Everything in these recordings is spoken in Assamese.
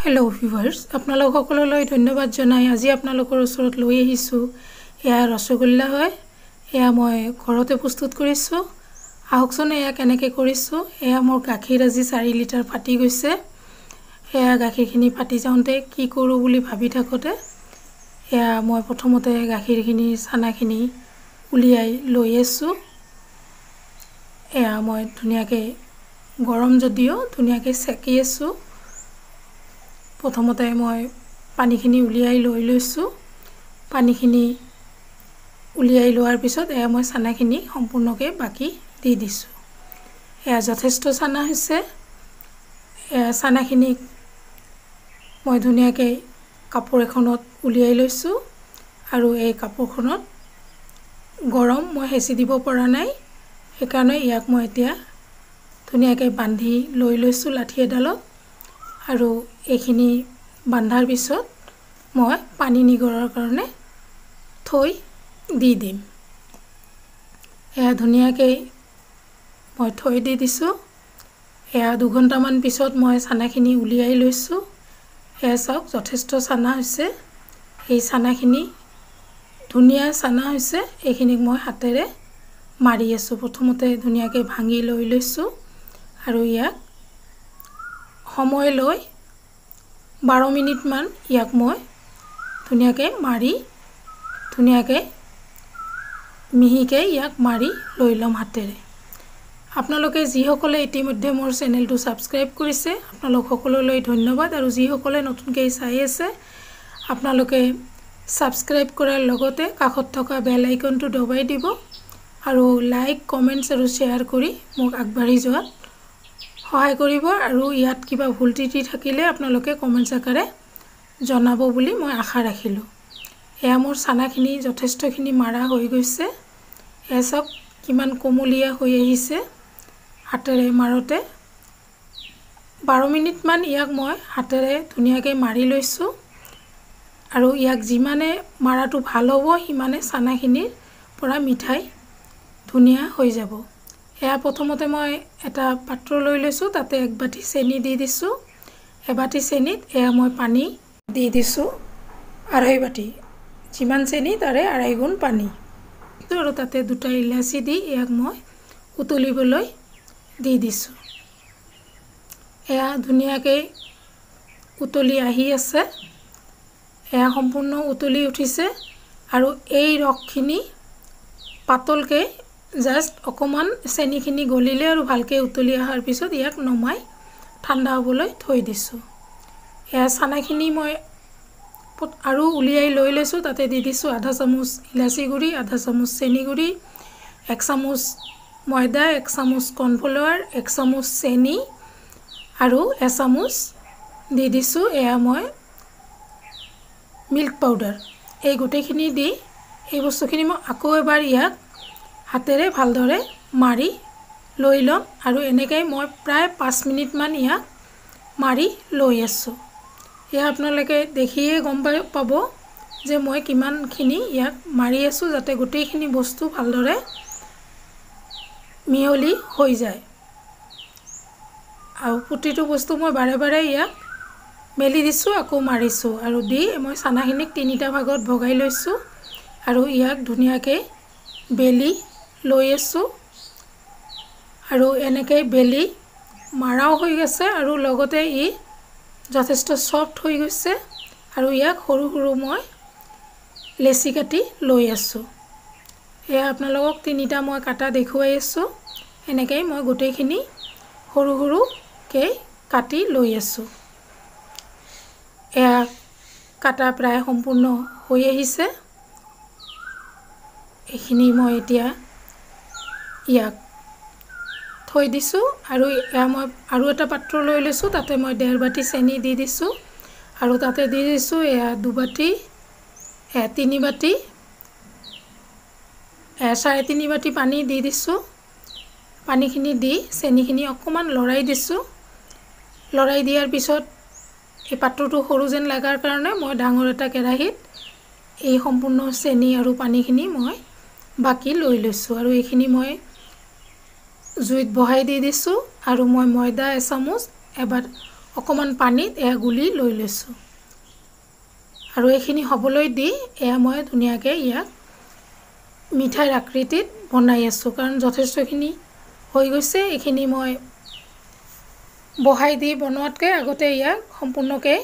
हेलो ভিউৱাৰ্ছ আপোনালোক সকললৈ ধন্যবাদ জনাই আজি আপোনালোকৰ ওচৰত লৈ আহিছো এয়া ৰসগোল্লা হয় এয়া মই ঘৰতে প্ৰস্তুত কৰিছো আহকচোন এয়া কেনেকৈ কৰিছো এয়া মোৰ গাখীৰ আজি 4 লিটাৰ ফাটি গৈছে এয়া গাখীৰখিনি ফাটি যাওঁতে কি কৰো বুলি ভাবি থাকোতে এয়া মই প্ৰথমতে গাখীৰখিনি ছানাখিনি উলিয়াই লৈ আছো এয়া মই ধুনীয়াকৈ গৰম যদিও ধুনীয়াকৈ সেকি আছো প্ৰথমতে মই পানীখিনি উলিয়াই লৈ লৈছো পানীখিনি উলিয়াই লোৱাৰ পিছত এয়া মই ছানাখিনি সম্পূৰ্ণকৈ বাকি দি দিছো এয়া যথেষ্ট ছানা হৈছে এয়া ছানাখিনি মই ধুনীয়াকৈ কাপোৰ এখনত উলিয়াই লৈছো আৰু এই কাপোৰখনত গৰম মই হেঁচি দিব পৰা নাই সেইকাৰণে ইয়াক মই এতিয়া ধুনীয়াকৈ বান্ধি লৈ লৈছো লাঠি এডালত আৰু এইখিনি বান্ধাৰ পিছত মই পানী নিগৰৰ কাৰণে থৈ দি দিম এয়া ধুনীয়াকৈ মই থৈ দি দিছো এয়া 2 ঘণ্টামান পিছত মই ছানাখিনি উলিয়াই লৈছো এয়া চাওক যথেষ্ট ছানা হৈছে এই ছানাখিনি ধুনীয়া ছানা হৈছে এইখিনিক মই হাতেৰে মাৰি আছো প্ৰথমতে ধুনীয়াকৈ ভাঙি লৈ লৈছো আৰু ইয়াক সময় লৈ 12 মিনিট মান ইয়াক মই ধুনীয়াকৈ মাৰি ধুনীয়াকৈ মিহিকৈ ইয়াক মাৰি লৈ লম হাতেৰে আপোনালোকে যিসকলে ইতিমধ্যে মোৰ চেনেলটো সাবস্ক্ৰাইব কৰিছে আপোনালোক সকললৈ ধন্যবাদ আৰু যিসকলে নতুনকৈ চাই আছে আপোনালোকে সাবস্ক্ৰাইব কৰাৰ লগতে কাষত থকা বেল আইকনটো দবাই দিব আৰু লাইক কমেন্টছ আৰু শেয়াৰ কৰি মোক আগবাঢ়ি যোৱাত সহায় কৰিব আৰু ইয়াত কিবা ভুল ত্ৰুটি থাকিলে আপোনালোকে কমেন্টছ আকাৰে জনাব বুলি মই আশা ৰাখিলো এয়া মোৰ ছানাখিনি যথেষ্টখিনি মাৰা হৈ গৈছে এসক কিমান কোমলীয়া হৈ আহিছে হাতেৰে মাৰতে 12 মিনিট মান ইয়াক মই হাতেৰে ধুনীয়াকৈ মাৰি লৈছো আৰু ইয়াক যিমানে মাৰাটো ভাল হ'ব সিমানে ছানাখিনিৰ পৰা মিঠাই ধুনীয়া হৈ যাব এয়া প্ৰথমতে মই এটা পাত্ৰ লৈ লৈছো তাতে এক বাটি চেনি দি দিছো এবাটি চেনিত এয়া মই পানী দি দিছো আঢ়ৈ বাটি যিমান চেনি তাৰে আঢ়ৈ গুণ পানী আৰু তাতে দুটা ইলাচি দি ইয়াক মই উতলিবলৈ দি দিছো এয়া ধুনীয়াকৈ উতলি আহি আছে এয়া সম্পূৰ্ণ উতলি উঠিছে আৰু এই ৰসখিনি পাতলকে জাস্ট অকমান চেনিখিনি গলিলে আৰু ভালকৈ উতলি আহাৰ পিছত ইয়াক নমাই ঠাণ্ডা হ'বলৈ থৈ দিছো এয়া ছানাখিনি মই আৰু উলিয়াই লৈ লৈছো তাতে দি দিছো আধা চামুচ ইলাচি গুড়ি আধা চামুচ চেনি গুড়ি 1 চামুচ ময়দা 1 চামুচ কৰ্ণফ্লাৱাৰ 1 চামুচ চেনি আৰু 1 চামুচ দি দিছো এয়া মই মিল্ক পাউডাৰ এই গোটেইখিনি দি এই বস্তুখিনি মই আকৌ এবাৰ ইয়াক হাতেৰে ভালদৰে মাৰি লৈ লম আৰু এনেকৈ মই প্ৰায় 5 মিনিট মান ইয়াক মাৰি লৈ আছো এয়া আপোনালোকে দেখিয়ে গম পাব যে মই কিমানখিনি ইয়াক মাৰি আছো যাতে গোটেইখিনি বস্তু ভালদৰে মিহলি হৈ যায় আৰু প্ৰতিটো বস্তু মই বাৰে বাৰে ইয়াক মেলি দিছো আকৌ মাৰিছো আৰু দি মই ছানাখিনিক 3টা ভাগত ভগাই লৈছো আৰু ইয়াক ধুনীয়াকৈ বেলি লৈ আছো আৰু এনেকৈ বেলি মাৰাও হৈ গৈছে আৰু লগতে ই যথেষ্ট সফট হৈ গৈছে আৰু ইয়াক সৰু সৰু মই লেচি কাটি লৈ আছো এয়া আপোনালোকক 3টা মই কাটা দেখুৱাই আছো এনেকৈ মই গোটেইখিনি সৰু সৰুকৈ কাটি লৈ আছো এয়া কাটা প্ৰায় সম্পূৰ্ণ হৈ আহিছে এইখিনি মই এতিয়া ইয়াক থৈ দিছো আৰু এয়া মই আৰু এটা পাত্ৰ লৈ লৈছো তাতে মই 1.5 বাটি চেনি দি দিছো আৰু তাতে দি দিছো এয়া 2 বাটি এয়া 3 বাটি এয়া 3.5 বাটি পানী দি দিছো পানীখিনি দি চেনিখিনি অকমান লৰাই দিছো লৰাই দিয়াৰ পিছত এই পাত্ৰটো সৰু যেন লাগাৰ কাৰণে মই ডাঙৰ এটা কেৰাহীত এই সম্পূৰ্ণ চেনি আৰু পানীখিনি মই বাকি লৈ লৈছো আৰু এইখিনি মই জুইত বহাই দি দিছো আৰু মই ময়দা 1 চামুচ এবাৰ অকণমান পানীত এয়া গুলি লৈ লৈছোঁ আৰু এইখিনি হ'বলৈ দি এয়া মই ধুনীয়াকৈ ইয়াক মিঠাইৰ আকৃতিত বনাই আছোঁ কাৰণ যথেষ্টখিনি হৈ গৈছে এইখিনি মই বহাই দি বনোৱাতকৈ আগতে ইয়াক সম্পূৰ্ণকৈ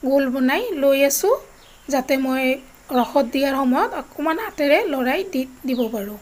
গোল বনাই লৈ আছোঁ যাতে মই ৰসত দিয়াৰ সময়ত অকণমান হাতেৰে লৰাই দিব পাৰোঁ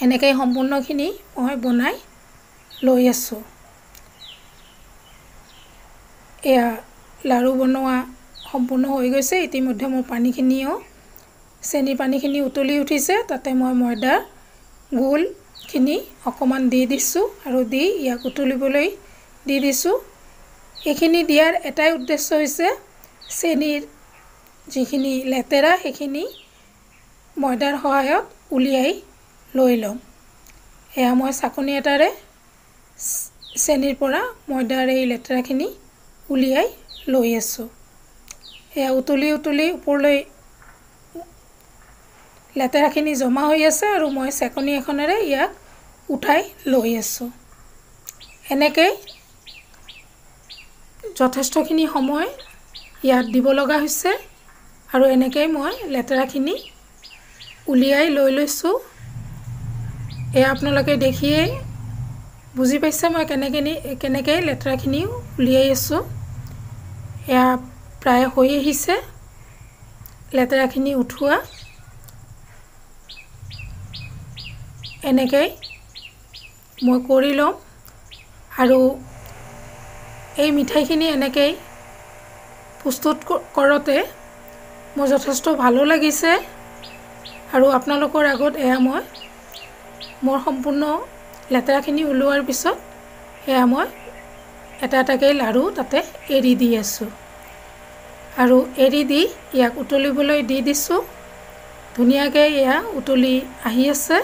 এনেকৈ সম্পূৰ্ণখিনি মই বনাই লৈ আছোঁ এয়া লাড়ু বনোৱা সম্পূৰ্ণ হৈ গৈছে ইতিমধ্যে মোৰ পানীখিনিও চেনিৰ পানীখিনি উতলি উঠিছে তাতে মই ময়দাৰ গোলখিনি অকণমান দি দিছোঁ আৰু দি ইয়াক উতলিবলৈ দি দিছোঁ এইখিনি দিয়াৰ এটাই উদ্দেশ্য হৈছে চেনিৰ যিখিনি লেতেৰা সেইখিনি ময়দাৰ সহায়ত উলিয়াই লৈ ল'ম এয়া মই চাকনি এটাৰে চেনিৰ পৰা ময়দাৰ এই লেতেৰাখিনি উলিয়াই লৈ আছোঁ এয়া উতলি উতলি ওপৰলৈ লেতেৰাখিনি জমা হৈ আছে আৰু মই চেকনি এখনেৰে ইয়াক উঠাই লৈ আছোঁ এনেকৈ যথেষ্টখিনি সময় ইয়াত দিব লগা হৈছে আৰু এনেকৈ মই লেতেৰাখিনি উলিয়াই লৈ লৈছোঁ এয়া আপোনালোকে দেখিয়ে বুজি পাইছে মই কেনেকৈ লেতেৰাখিনি উলিয়াই আছোঁ এয়া প্ৰায় হৈ আহিছে লেতেৰাখিনি উঠোৱা এনেকৈ মই কৰি ল'ম আৰু এই মিঠাইখিনি এনেকৈ প্ৰস্তুত কৰোঁতে মোৰ যথেষ্ট ভালো লাগিছে আৰু আপোনালোকৰ আগত এয়া মই মোৰ সম্পূৰ্ণ লেতেৰাখিনি ওলোৱাৰ পিছত এয়া মই এটা এটাকৈ লাড়ু তাতে এৰি দি আছোঁ আৰু এৰি দি ইয়াক উতলিবলৈ দি দিছোঁ ধুনীয়াকৈ এয়া উতলি আহি আছে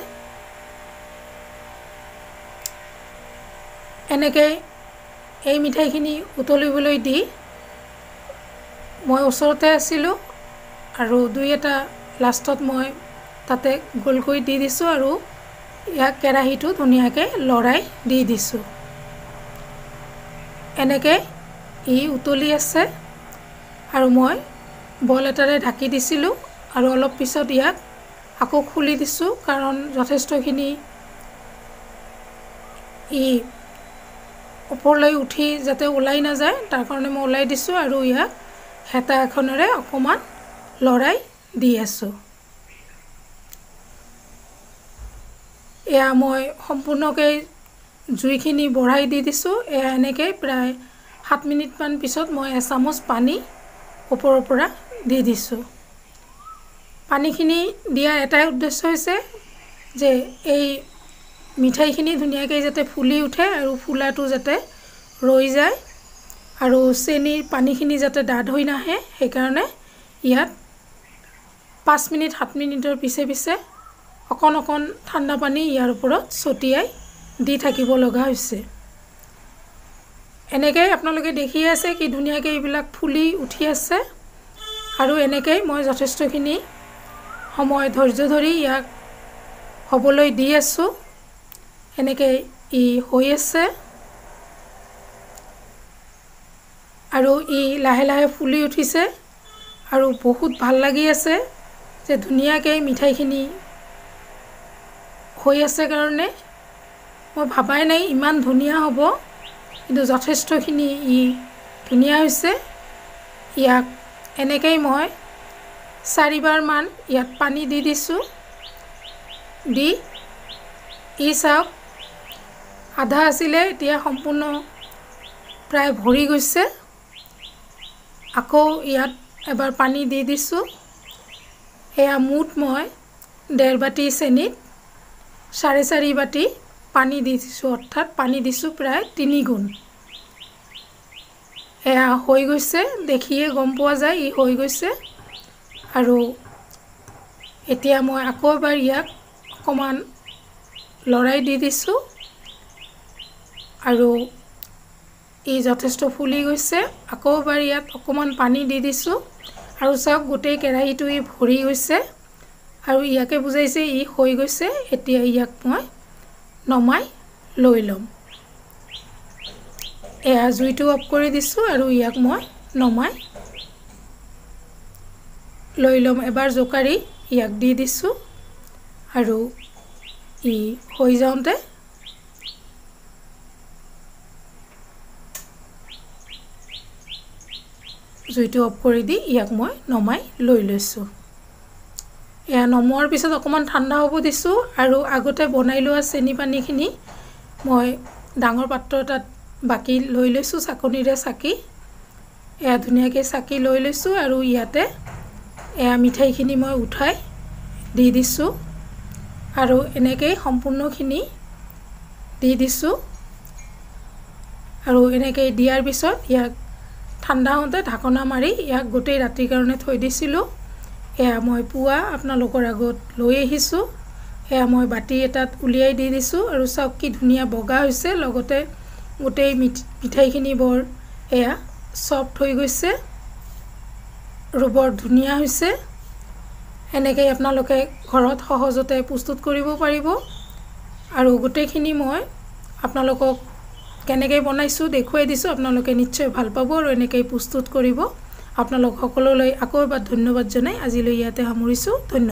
এনেকৈ এই মিঠাইখিনি উতলিবলৈ দি মই ওচৰতে আছিলোঁ আৰু দুই এটা লাষ্টত মই তাতে গোলকৈ দি দিছোঁ আৰু ইয়াক কেৰাহীটো ধুনীয়াকৈ লৰাই দি দিছোঁ এনেকৈ ই উতলি আছে আৰু মই বল এটাৰে ঢাকি দিছিলোঁ আৰু অলপ পিছত ইয়াক আকৌ খুলি দিছোঁ কাৰণ যথেষ্টখিনি ই ওপৰলৈ উঠি যাতে ওলাই নাযায় তাৰ কাৰণে মই ওলাই দিছোঁ আৰু ইয়াক হেতা এখনেৰে অকণমান লৰাই দি আছোঁ এয়া মই সম্পূৰ্ণকৈ জুইখিনি বঢ়াই দি দিছোঁ এয়া এনেকৈ প্ৰায় 7 মিনিটমান পিছত মই এচামুচ পানী ওপৰৰ পৰা দি দিছোঁ পানীখিনি দিয়াৰ এটাই উদ্দেশ্য হৈছে যে এই মিঠাইখিনি ধুনীয়াকৈ যাতে ফুলি উঠে আৰু ফুলাটো যাতে ৰৈ যায় আৰু চেনিৰ পানীখিনি যাতে ডাঠ হৈ নাহে সেইকাৰণে ইয়াত 5 মিনিট 7 মিনিটৰ পিছে পিছে অকণ অকণ ঠাণ্ডা পানী ইয়াৰ ওপৰত ছটিয়াই দি থাকিব লগা হৈছে এনেকৈ আপোনালোকে দেখি আছে কি ধুনীয়াকৈ এইবিলাক ফুলি উঠি আছে আৰু এনেকৈ মই যথেষ্টখিনি সময় ধৈৰ্য ধৰি ইয়াক হ'বলৈ দি আছোঁ এনেকৈ ই হৈ আছে আৰু ই লাহে লাহে ফুলি উঠিছে আৰু বহুত ভাল লাগি আছে যে ধুনীয়াকৈ মিঠাইখিনি হৈ আছে কাৰণে মই ভাবাই নাই ইমান ধুনীয়া হ'ব কিন্তু যথেষ্টখিনি ই ধুনীয়া হৈছে ইয়াক এনেকৈ মই 4বাৰমান ইয়াত পানী দি দিছোঁ দি ই চাওক আধা আছিলে এতিয়া সম্পূৰ্ণ প্ৰায় ভৰি গৈছে আকৌ ইয়াত এবাৰ পানী দি দিছোঁ এয়া মুঠ মই 1.5 বাটি চেনিত 4.5 বাটি পানী দি দিছোঁ অৰ্থাৎ পানী দিছোঁ প্ৰায় 3 গুণ এয়া হৈ গৈছে দেখিয়ে গম পোৱা যায় ই হৈ গৈছে আৰু এতিয়া মই আকৌ এবাৰ ইয়াক অকণমান লৰাই দি দিছোঁ আৰু ই যথেষ্ট ফুলি গৈছে আকৌ এবাৰ ইয়াত অকণমান পানী দি দিছোঁ আৰু চাওক গোটেই কেৰাহীটো ই ভৰি গৈছে আৰু ইয়াকে বুজাইছে ই হৈ গৈছে এতিয়া ইয়াক মই নমাই লৈ ল'ম এয়া জুইটো অফ কৰি দিছোঁ আৰু ইয়াক মই নমাই লৈ ল'ম। এবাৰ জোকাৰি ইয়াক দি দিছোঁ আৰু ই হৈ যাওঁতে জুইটো অফ কৰি দি ইয়াক মই নমাই লৈ লৈছোঁ। এয়া নমোৱাৰ পিছত অকণমান ঠাণ্ডা হ'ব দিছোঁ আৰু আগতে বনাই লোৱা চেনি পানীখিনি মই ডাঙৰ পাত্ৰ এটাত বাকি লৈ লৈছোঁ, চাকনিৰে চাকি এয়া ধুনীয়াকৈ চাকি লৈ লৈছোঁ আৰু ইয়াতে এয়া মিঠাইখিনি মই উঠাই দি দিছোঁ আৰু এনেকৈ সম্পূৰ্ণখিনি দি দিছোঁ আৰু এনেকৈ দিয়াৰ পিছত ইয়াক ঠাণ্ডা হওঁতে ঢাকনা মাৰি ইয়াক গোটেই ৰাতিৰ কাৰণে থৈ দিছিলোঁ। এয়া মই পুৱা আপোনালোকৰ আগত লৈ আহিছোঁ। এয়া মই বাতি এটাত উলিয়াই দি দিছোঁ আৰু চাওক কি ধুনীয়া বগা হৈছে, লগতে গোটেই মিঠাইখিনি বৰ এয়া চফ্ট হৈ গৈছে আৰু বৰ ধুনীয়া হৈছে। এনেকৈ আপোনালোকে ঘৰত সহজতে প্ৰস্তুত কৰিব পাৰিব আৰু গোটেইখিনি মই আপোনালোকক কেনেকৈ বনাইছোঁ দেখুৱাই দিছোঁ। আপোনালোকে নিশ্চয় ভাল পাব আৰু এনেকৈ প্ৰস্তুত কৰিব। আপোনালোক সকলোলৈ আকৌ এবাৰ ধন্যবাদ জনাই আজিলৈ ইয়াতে সামৰিছোঁ। ধন্যবাদ।